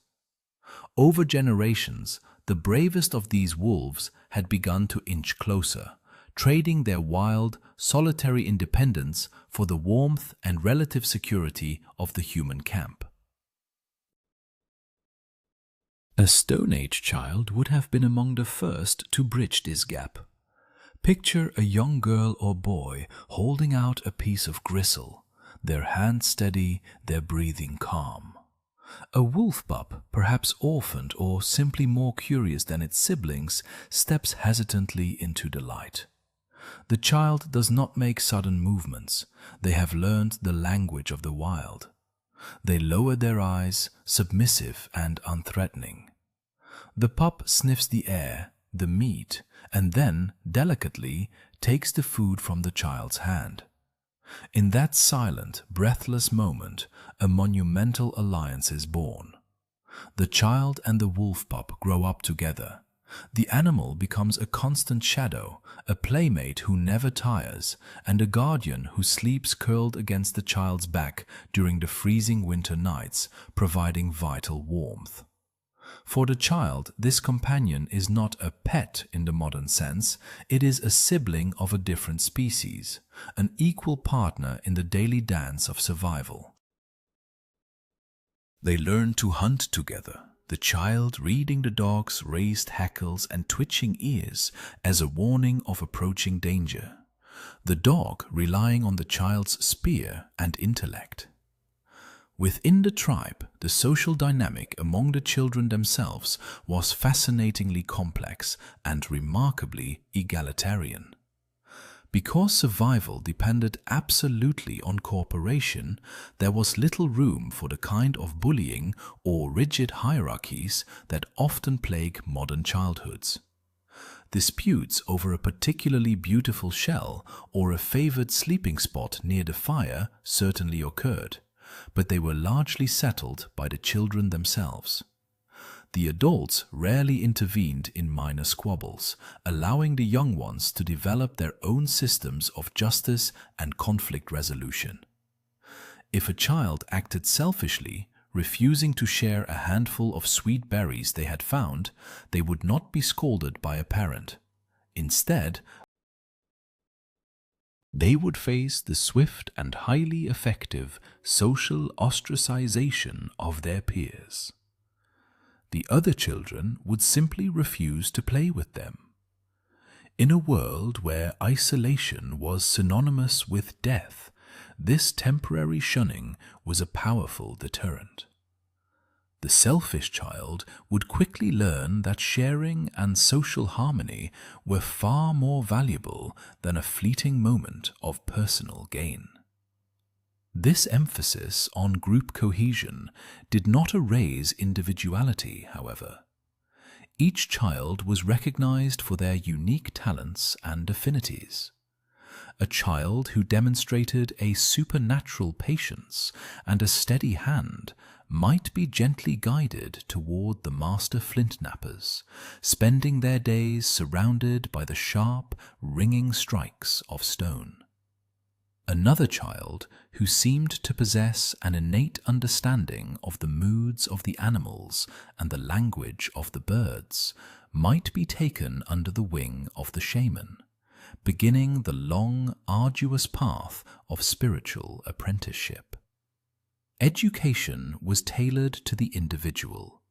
Over generations, the bravest of these wolves had begun to inch closer, trading their wild, solitary independence for the warmth and relative security of the human camp. A Stone Age child would have been among the first to bridge this gap. Picture a young girl or boy holding out a piece of gristle, their hand steady, their breathing calm. A wolf pup, perhaps orphaned or simply more curious than its siblings, steps hesitantly into the light. The child does not make sudden movements. They have learned the language of the wild. They lower their eyes, submissive and unthreatening. The pup sniffs the air, the meat, and then, delicately, takes the food from the child's hand. In that silent, breathless moment, a monumental alliance is born. The child and the wolf pup grow up together. The animal becomes a constant shadow, a playmate who never tires, and a guardian who sleeps curled against the child's back during the freezing winter nights, providing vital warmth. For the child, this companion is not a pet in the modern sense, it is a sibling of a different species, an equal partner in the daily dance of survival. They learn to hunt together, the child reading the dog's raised hackles and twitching ears as a warning of approaching danger, the dog relying on the child's spear and intellect. Within the tribe, the social dynamic among the children themselves was fascinatingly complex and remarkably egalitarian. Because survival depended absolutely on cooperation, there was little room for the kind of bullying or rigid hierarchies that often plague modern childhoods. Disputes over a particularly beautiful shell or a favored sleeping spot near the fire certainly occurred, but they were largely settled by the children themselves. The adults rarely intervened in minor squabbles, allowing the young ones to develop their own systems of justice and conflict resolution. If a child acted selfishly, refusing to share a handful of sweet berries they had found, they would not be scolded by a parent. Instead, they would face the swift and highly effective social ostracization of their peers. The other children would simply refuse to play with them. In a world where isolation was synonymous with death, this temporary shunning was a powerful deterrent. The selfish child would quickly learn that sharing and social harmony were far more valuable than a fleeting moment of personal gain. This emphasis on group cohesion did not erase individuality, however. Each child was recognized for their unique talents and affinities. A child who demonstrated a supernatural patience and a steady hand might be gently guided toward the master flint knappers, spending their days surrounded by the sharp, ringing strikes of stone. Another child, who seemed to possess an innate understanding of the moods of the animals and the language of the birds, might be taken under the wing of the shaman, beginning the long, arduous path of spiritual apprenticeship. Education was tailored to the individual,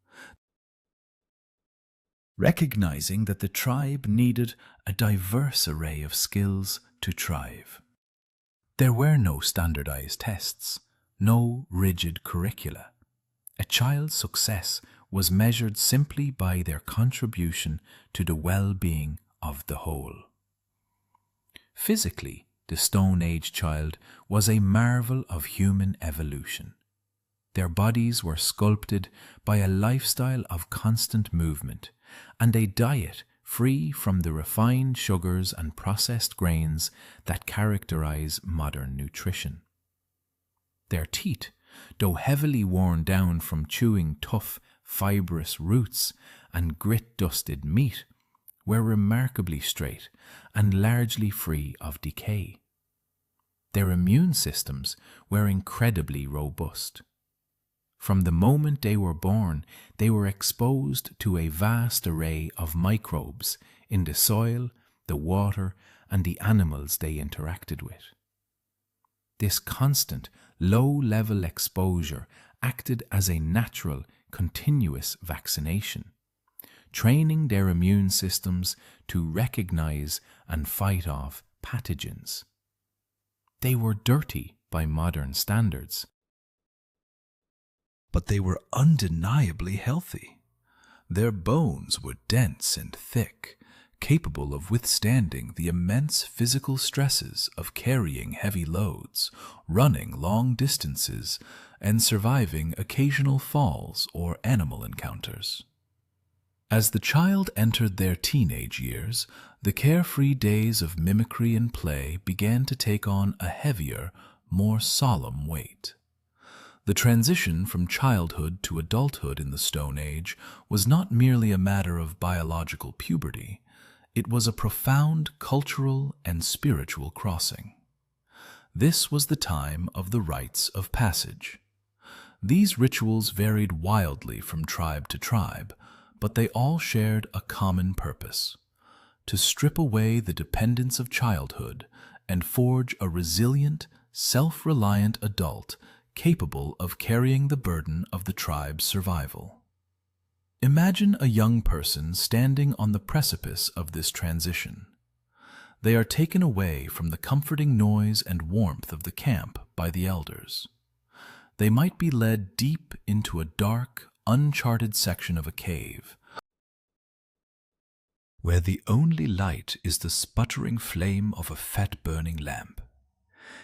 recognizing that the tribe needed a diverse array of skills to thrive. There were no standardized tests, no rigid curricula. A child's success was measured simply by their contribution to the well-being of the whole. Physically, the Stone Age child was a marvel of human evolution. Their bodies were sculpted by a lifestyle of constant movement and a diet free from the refined sugars and processed grains that characterize modern nutrition. Their teeth, though heavily worn down from chewing tough, fibrous roots and grit-dusted meat, were remarkably straight and largely free of decay. Their immune systems were incredibly robust. From the moment they were born, they were exposed to a vast array of microbes in the soil, the water, and the animals they interacted with. This constant, low-level exposure acted as a natural, continuous vaccination, training their immune systems to recognize and fight off pathogens. They were dirty by modern standards, but they were undeniably healthy. Their bones were dense and thick, capable of withstanding the immense physical stresses of carrying heavy loads, running long distances, and surviving occasional falls or animal encounters. As the child entered their teenage years, the carefree days of mimicry and play began to take on a heavier, more solemn weight. The transition from childhood to adulthood in the Stone Age was not merely a matter of biological puberty. It was a profound cultural and spiritual crossing. This was the time of the rites of passage. These rituals varied wildly from tribe to tribe, but they all shared a common purpose: to strip away the dependence of childhood and forge a resilient, self-reliant adult capable of carrying the burden of the tribe's survival. Imagine a young person standing on the precipice of this transition. They are taken away from the comforting noise and warmth of the camp by the elders. They might be led deep into a dark, uncharted section of a cave, where the only light is the sputtering flame of a fat-burning lamp.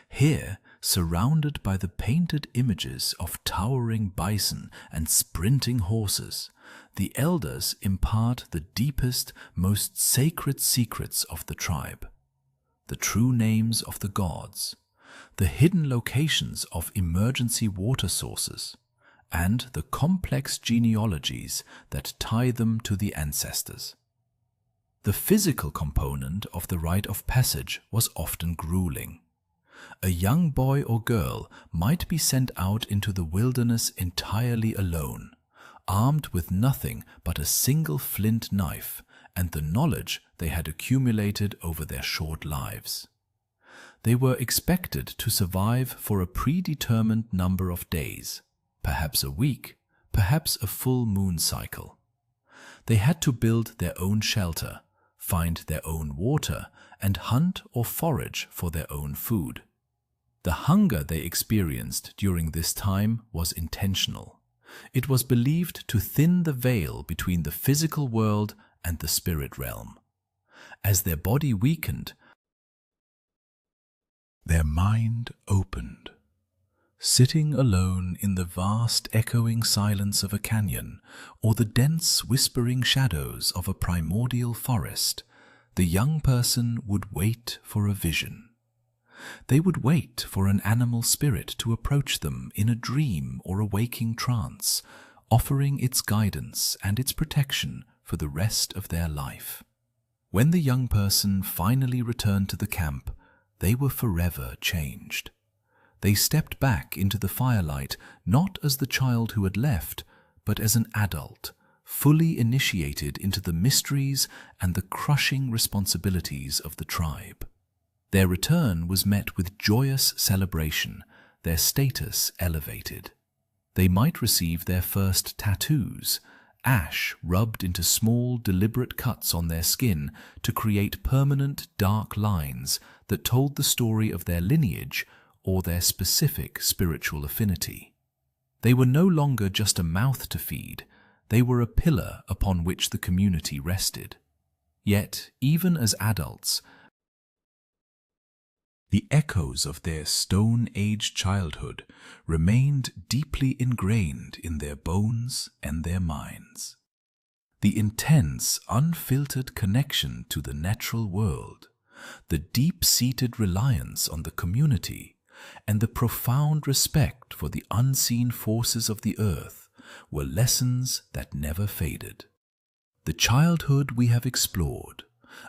Here, surrounded by the painted images of towering bison and sprinting horses, the elders impart the deepest, most sacred secrets of the tribe, the true names of the gods, the hidden locations of emergency water sources, and the complex genealogies that tie them to the ancestors. The physical component of the rite of passage was often grueling. A young boy or girl might be sent out into the wilderness entirely alone, armed with nothing but a single flint knife and the knowledge they had accumulated over their short lives. They were expected to survive for a predetermined number of days, perhaps a week, perhaps a full moon cycle. They had to build their own shelter, find their own water, and hunt or forage for their own food. The hunger they experienced during this time was intentional. It was believed to thin the veil between the physical world and the spirit realm. As their body weakened, their mind opened. Sitting alone in the vast echoing silence of a canyon or the dense whispering shadows of a primordial forest, the young person would wait for a vision. They would wait for an animal spirit to approach them in a dream or a waking trance, offering its guidance and its protection for the rest of their life. When the young person finally returned to the camp, they were forever changed. They stepped back into the firelight not as the child who had left, but as an adult, fully initiated into the mysteries and the crushing responsibilities of the tribe. Their return was met with joyous celebration, their status elevated. They might receive their first tattoos, ash rubbed into small, deliberate cuts on their skin to create permanent dark lines that told the story of their lineage or their specific spiritual affinity. They were no longer just a mouth to feed, they were a pillar upon which the community rested. Yet, even as adults, the echoes of their Stone Age childhood remained deeply ingrained in their bones and their minds. The intense, unfiltered connection to the natural world, the deep-seated reliance on the community, and the profound respect for the unseen forces of the earth were lessons that never faded. The childhood we have explored,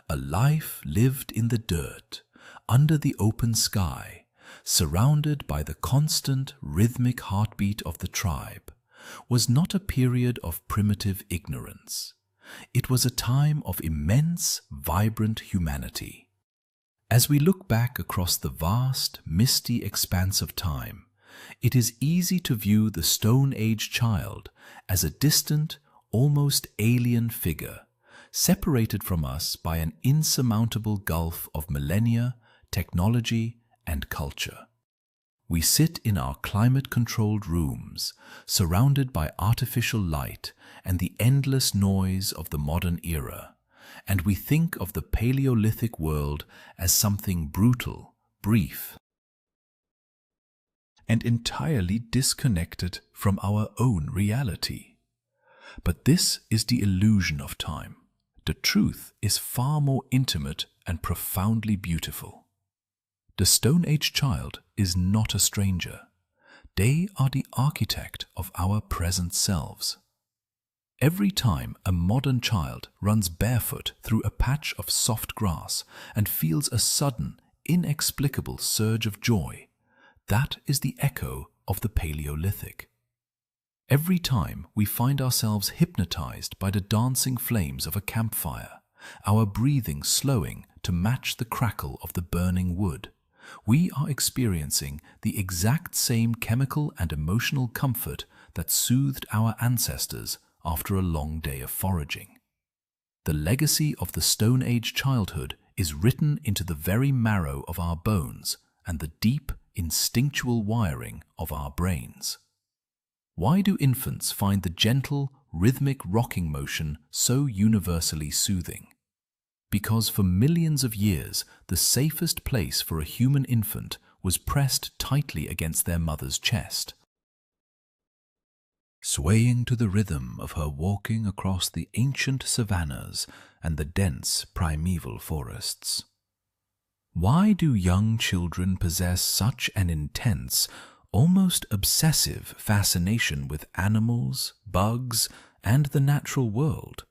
a life lived in the dirt, under the open sky, surrounded by the constant rhythmic heartbeat of the tribe, was not a period of primitive ignorance. It was a time of immense, vibrant humanity. As we look back across the vast, misty expanse of time, it is easy to view the Stone Age child as a distant, almost alien figure, separated from us by an insurmountable gulf of millennia, technology, and culture. We sit in our climate-controlled rooms, surrounded by artificial light and the endless noise of the modern era, and we think of the Paleolithic world as something brutal, brief, and entirely disconnected from our own reality. But this is the illusion of time. The truth is far more intimate and profoundly beautiful. The Stone Age child is not a stranger. They are the architect of our present selves. Every time a modern child runs barefoot through a patch of soft grass and feels a sudden, inexplicable surge of joy, that is the echo of the Paleolithic. Every time we find ourselves hypnotized by the dancing flames of a campfire, our breathing slowing to match the crackle of the burning wood, we are experiencing the exact same chemical and emotional comfort that soothed our ancestors after a long day of foraging. The legacy of the Stone Age childhood is written into the very marrow of our bones and the deep, instinctual wiring of our brains. Why do infants find the gentle, rhythmic rocking motion so universally soothing? Because for millions of years, the safest place for a human infant was pressed tightly against their mother's chest, swaying to the rhythm of her walking across the ancient savannas and the dense primeval forests. Why do young children possess such an intense, almost obsessive fascination with animals, bugs, and the natural world?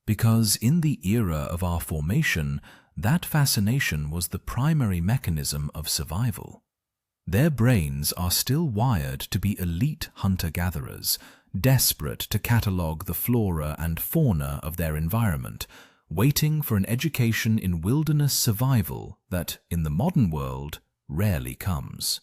Because in the era of our formation, that fascination was the primary mechanism of survival. Their brains are still wired to be elite hunter-gatherers, desperate to catalogue the flora and fauna of their environment, waiting for an education in wilderness survival that, in the modern world, rarely comes.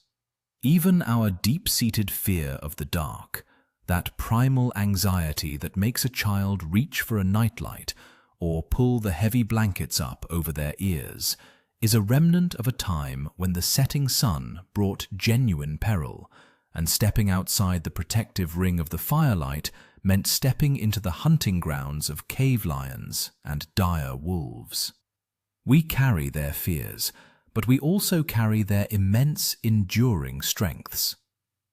Even our deep-seated fear of the dark, that primal anxiety that makes a child reach for a nightlight or pull the heavy blankets up over their ears, is a remnant of a time when the setting sun brought genuine peril, and stepping outside the protective ring of the firelight meant stepping into the hunting grounds of cave lions and dire wolves. We carry their fears, but we also carry their immense, enduring strengths.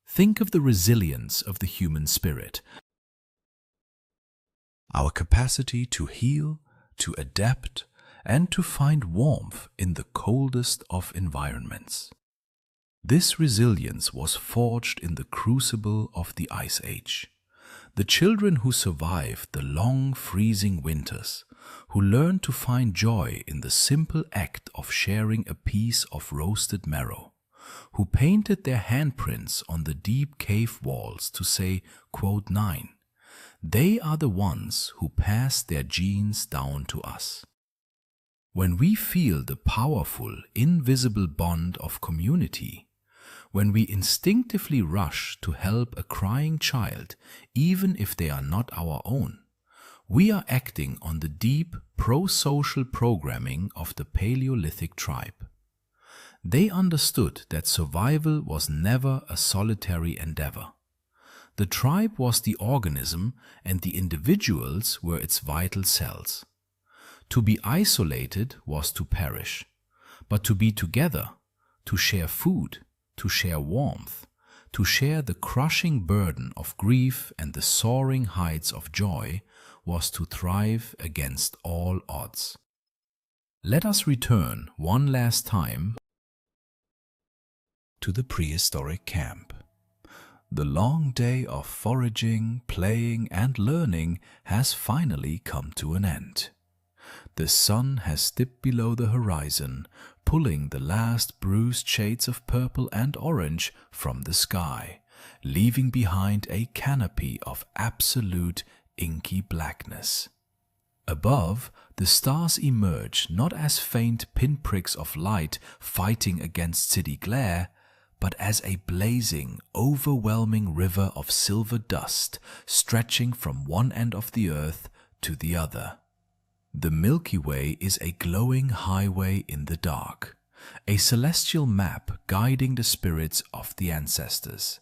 Think of the resilience of the human spirit, our capacity to heal, to adapt, and to find warmth in the coldest of environments. This resilience was forged in the crucible of the Ice Age. The children who survived the long freezing winters, who learned to find joy in the simple act of sharing a piece of roasted marrow, who painted their handprints on the deep cave walls to say, quote 9, they are the ones who pass their genes down to us. When we feel the powerful, invisible bond of community, when we instinctively rush to help a crying child, even if they are not our own, we are acting on the deep pro-social programming of the Paleolithic tribe. They understood that survival was never a solitary endeavor. The tribe was the organism and the individuals were its vital cells. To be isolated was to perish, but to be together, to share food, to share warmth, to share the crushing burden of grief and the soaring heights of joy was to thrive against all odds. Let us return one last time to the prehistoric camp. The long day of foraging, playing, and learning has finally come to an end. The sun has dipped below the horizon, pulling the last bruised shades of purple and orange from the sky, leaving behind a canopy of absolute inky blackness. Above, the stars emerge not as faint pinpricks of light fighting against city glare, but as a blazing, overwhelming river of silver dust stretching from one end of the earth to the other. The Milky Way is a glowing highway in the dark, a celestial map guiding the spirits of the ancestors.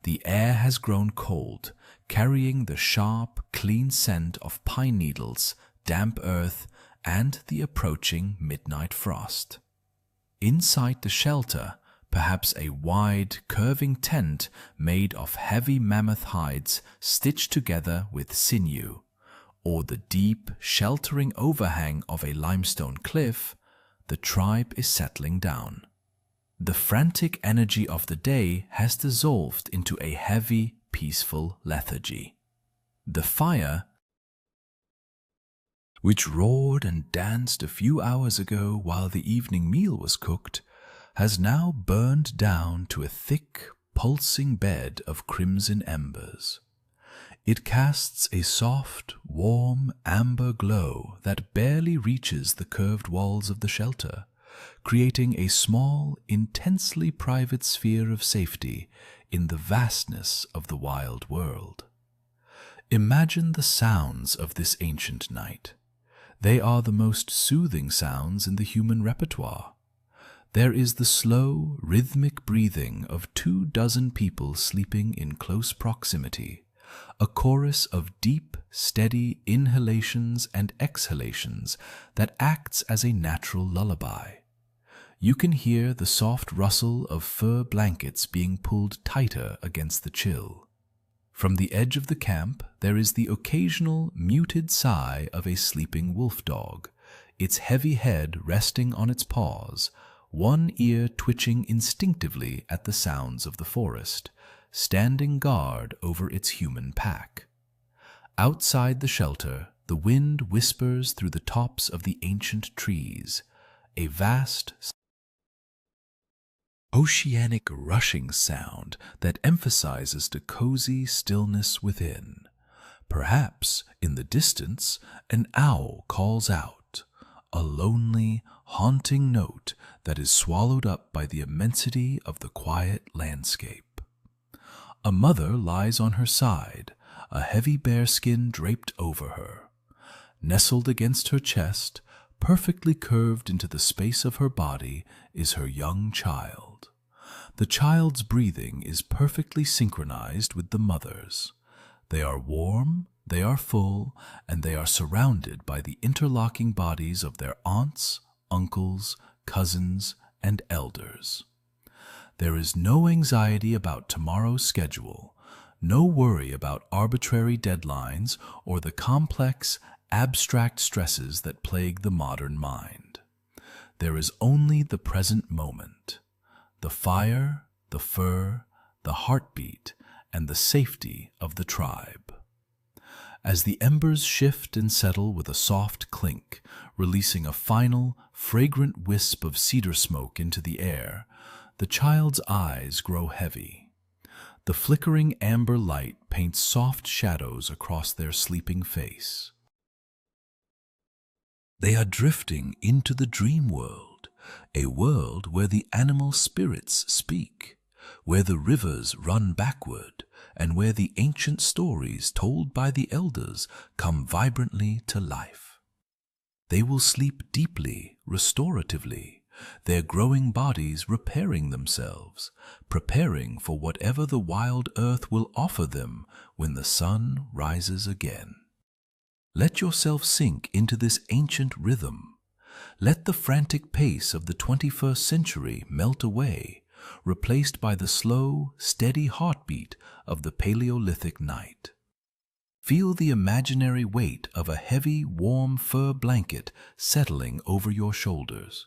The air has grown cold, carrying the sharp, clean scent of pine needles, damp earth, and the approaching midnight frost. Inside the shelter, perhaps a wide, curving tent made of heavy mammoth hides stitched together with sinew, or the deep, sheltering overhang of a limestone cliff, the tribe is settling down. The frantic energy of the day has dissolved into a heavy, peaceful lethargy. The fire, which roared and danced a few hours ago while the evening meal was cooked, has now burned down to a thick, pulsing bed of crimson embers. It casts a soft, warm, amber glow that barely reaches the curved walls of the shelter, creating a small, intensely private sphere of safety in the vastness of the wild world. Imagine the sounds of this ancient night. They are the most soothing sounds in the human repertoire. There is the slow, rhythmic breathing of 24 people sleeping in close proximity, a chorus of deep, steady inhalations and exhalations that acts as a natural lullaby. You can hear the soft rustle of fur blankets being pulled tighter against the chill. From the edge of the camp, there is the occasional muted sigh of a sleeping wolf dog, its heavy head resting on its paws, one ear twitching instinctively at the sounds of the forest, standing guard over its human pack. Outside the shelter, the wind whispers through the tops of the ancient trees, a vast, oceanic rushing sound that emphasizes the cozy stillness within. Perhaps, in the distance, an owl calls out, a lonely, haunting note that is swallowed up by the immensity of the quiet landscape. A mother lies on her side, a heavy bearskin draped over her. Nestled against her chest, perfectly curved into the space of her body, is her young child. The child's breathing is perfectly synchronized with the mother's. They are warm, they are full, and they are surrounded by the interlocking bodies of their aunts, uncles, cousins, and elders. There is no anxiety about tomorrow's schedule, no worry about arbitrary deadlines or the complex, abstract stresses that plague the modern mind. There is only the present moment, the fire, the fur, the heartbeat, and the safety of the tribe. As the embers shift and settle with a soft clink, releasing a final, fragrant wisp of cedar smoke into the air, the child's eyes grow heavy. The flickering amber light paints soft shadows across their sleeping face. They are drifting into the dream world, a world where the animal spirits speak, where the rivers run backward, and where the ancient stories told by the elders come vibrantly to life. They will sleep deeply, restoratively, their growing bodies repairing themselves, preparing for whatever the wild earth will offer them when the sun rises again. Let yourself sink into this ancient rhythm. Let the frantic pace of the 21st century melt away, replaced by the slow, steady heartbeat of the Paleolithic night. Feel the imaginary weight of a heavy, warm fur blanket settling over your shoulders.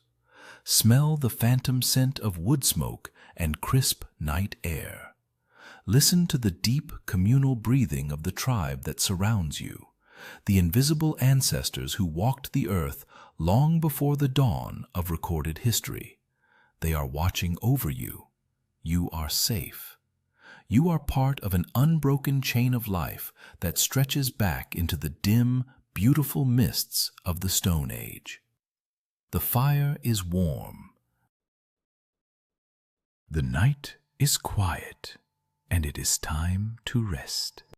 Smell the phantom scent of wood smoke and crisp night air. Listen to the deep, communal breathing of the tribe that surrounds you, the invisible ancestors who walked the earth long before the dawn of recorded history. They are watching over you. You are safe. You are part of an unbroken chain of life that stretches back into the dim, beautiful mists of the Stone Age. The fire is warm. The night is quiet, and it is time to rest.